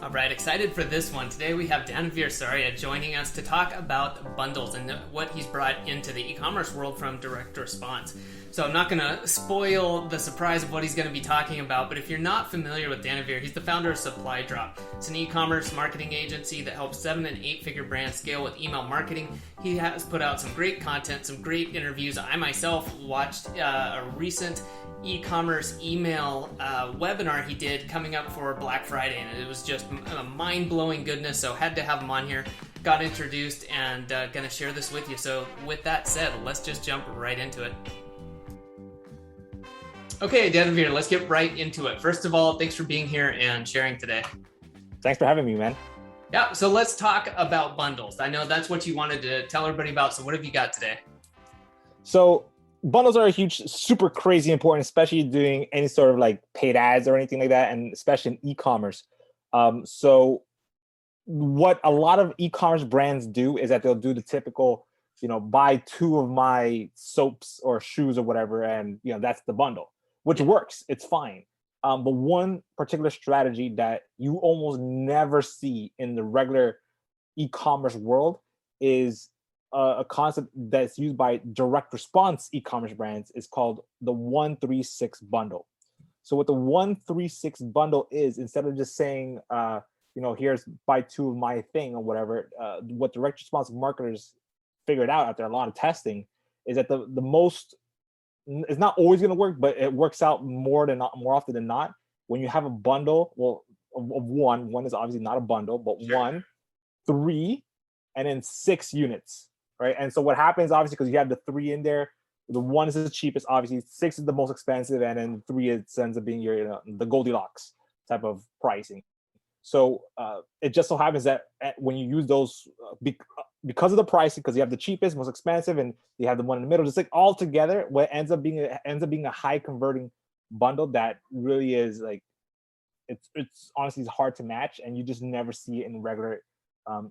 All right, excited for this one. Today we have Danavir Sarria joining us to talk about bundles and what he's brought into the e-commerce world from direct response. So I'm not going to spoil the surprise of what he's going to be talking about, but if you're not familiar with Danavir, he's the founder of Supply Drop. It's an e-commerce marketing agency that helps 7- and 8-figure brands scale with email marketing. He has put out some great content, some great interviews. I myself watched a recent e-commerce email webinar he did coming up for Black Friday, and it was just a mind-blowing goodness, so had to have him on here. Got introduced and gonna share this with you. So with that said, let's just jump right into it. Okay, Danavir, let's get right into it. First of all, thanks for being here and sharing today. Thanks for having me, man. Yeah, so let's talk about bundles. I know that's what you wanted to tell everybody about, so what have you got today? So bundles are a huge, super crazy important, especially doing any sort of like paid ads or anything like that, and especially in e-commerce. So what a lot of e-commerce brands do is that they'll do the typical, buy 2 of my soaps or shoes or whatever, and that's the bundle, which works. It's fine. But one particular strategy that you almost never see in the regular e-commerce world is a concept that's used by direct response e-commerce brands is called the 136 bundle. So what the 136 bundle is, instead of just saying, here's buy 2 of my thing or whatever, what direct response marketers figured out after a lot of testing is that the most, it's not always going to work, but it works out more often than not. When you have a bundle, of one is obviously not a bundle, but Sure. 1, 3, and then 6 units. Right. And so what happens, obviously, because you have the 3 in there, the 1 is the cheapest, obviously, 6 is the most expensive, and then 3 ends up being your the Goldilocks type of pricing. So it just so happens that when you use those, because of the pricing, because you have the cheapest, most expensive, and you have the one in the middle, just like all together, what ends up being a high converting bundle that really is like it's honestly hard to match, and you just never see it in regular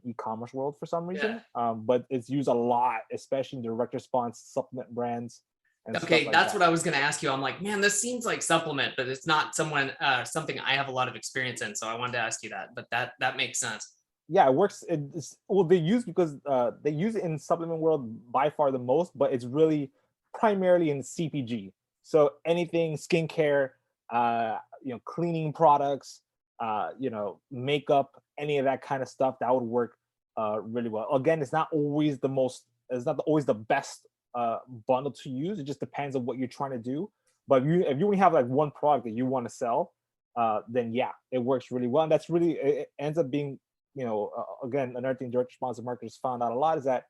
e-commerce world for some reason. But it's used a lot, especially in direct response supplement brands. And Okay, like that's that. what I was going to ask you. I'm like, man, this seems like supplement, but it's not something I have a lot of experience in. So I wanted to ask you that, but that makes sense. Yeah, it works. They use because they use it in supplement world by far the most, but it's really primarily in CPG. So anything skincare, cleaning products, makeup, any of that kind of stuff that would work really well. Again, it's not always always the best bundle to use. It just depends on what you're trying to do. But if you only have like one product that you want to sell, then yeah, it works really well. And that's really, it ends up being, again, another thing direct responsive marketers found out a lot is that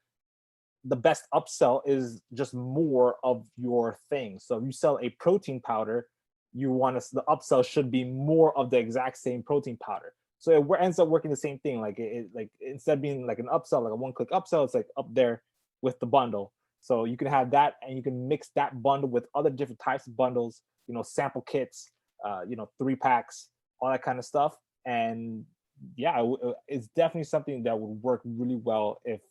the best upsell is just more of your thing. So if you sell a protein powder, the upsell should be more of the exact same protein powder. So it ends up working the same thing. Like like instead of being like an upsell, like a one-click upsell, it's like up there with the bundle. So you can have that, and you can mix that bundle with other different types of bundles, sample kits, 3 packs, all that kind of stuff. And yeah, it's definitely something that would work really well if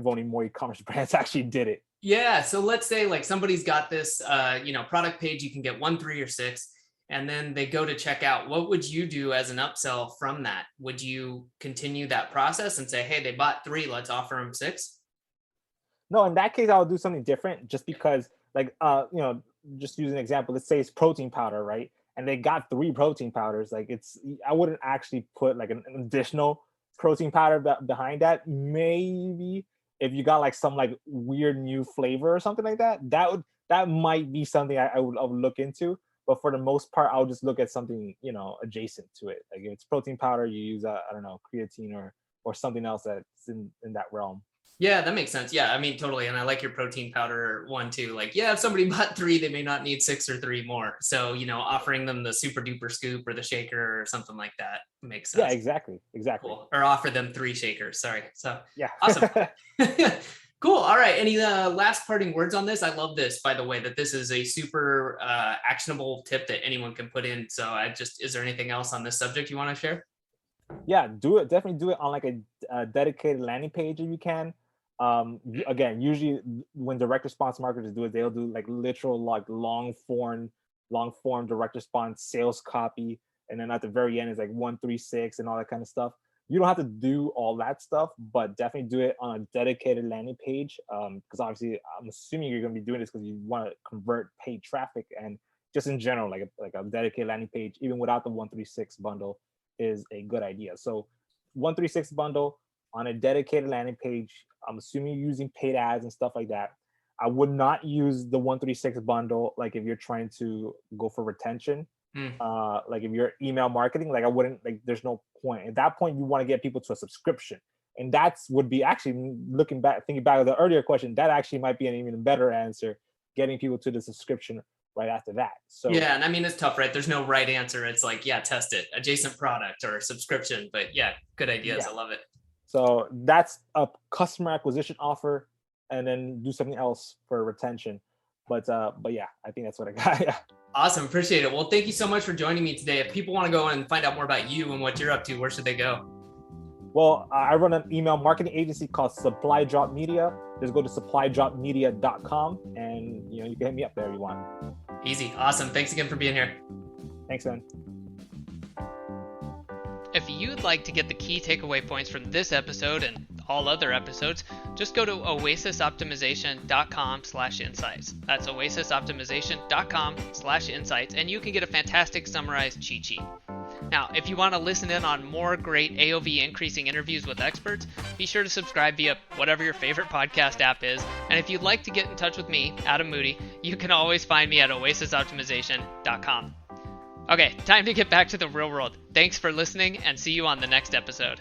only more e-commerce brands actually did it. Yeah. So let's say like somebody's got this, product page, you can get 1, 3, or 6, and then they go to check out. What would you do as an upsell from that? Would you continue that process and say, hey, they bought 3, let's offer them 6? No, in that case, I would do something different just because, like, just use an example. Let's say it's protein powder, right? And they got 3 protein powders. Like, I wouldn't actually put like an additional protein powder behind that. Maybe if you got like some like weird new flavor or something like that, that might be something I would look into. But for the most part, I'll just look at something adjacent to it. Like if it's protein powder, you use I don't know, creatine or something else that's in that realm. Yeah, that makes sense. Yeah, I mean, totally. And I like your protein powder one too. Like, yeah, if somebody bought 3, they may not need 6 or 3 more. So, offering them the super duper scoop or the shaker or something like that makes Yeah, sense. exactly. Cool. Or offer them 3 shakers. Sorry. So Yeah. awesome. Cool. All right. Any last parting words on this? I love this, by the way, that this is a super actionable tip that anyone can put in. So is there anything else on this subject you want to share? Yeah, do it. Definitely do it on like a dedicated landing page if you can. Again, usually when direct response marketers do it, they'll do like literal like long form direct response sales copy and then at the very end is like 136 and all that kind of stuff. You don't have to do all that stuff, but definitely do it on a dedicated landing page. Because obviously, I'm assuming you're going to be doing this because you want to convert paid traffic, and just in general, like a dedicated landing page, even without the 136 bundle, is a good idea. So, 136 bundle on a dedicated landing page. I'm assuming you're using paid ads and stuff like that. I would not use the 136 bundle like if you're trying to go for retention. Like if you're email marketing, like I wouldn't, like there's no point. At that point, you want to get people to a subscription. And that's would be actually thinking back to the earlier question, that actually might be an even better answer, getting people to the subscription right after that. So yeah, and I mean, it's tough, right? There's no right answer. It's like, yeah, test it, adjacent product or subscription. But yeah, good ideas. Yeah. I love it. So that's a customer acquisition offer, and then do something else for retention. But yeah, I think that's what I got. Yeah. Awesome. Appreciate it. Well, thank you so much for joining me today. If people want to go and find out more about you and what you're up to, where should they go? Well, I run an email marketing agency called Supply Drop Media. Just go to supplydropmedia.com, and you can hit me up there if you want. Easy. Awesome. Thanks again for being here. Thanks, man. If you'd like to get the key takeaway points from this episode and all other episodes, just go to oasisoptimization.com/insights. That's oasisoptimization.com/insights, and you can get a fantastic summarized cheat sheet. Now, if you want to listen in on more great AOV increasing interviews with experts, be sure to subscribe via whatever your favorite podcast app is. And if you'd like to get in touch with me, Adam Moody, you can always find me at oasisoptimization.com. Okay, time to get back to the real world. Thanks for listening, and see you on the next episode.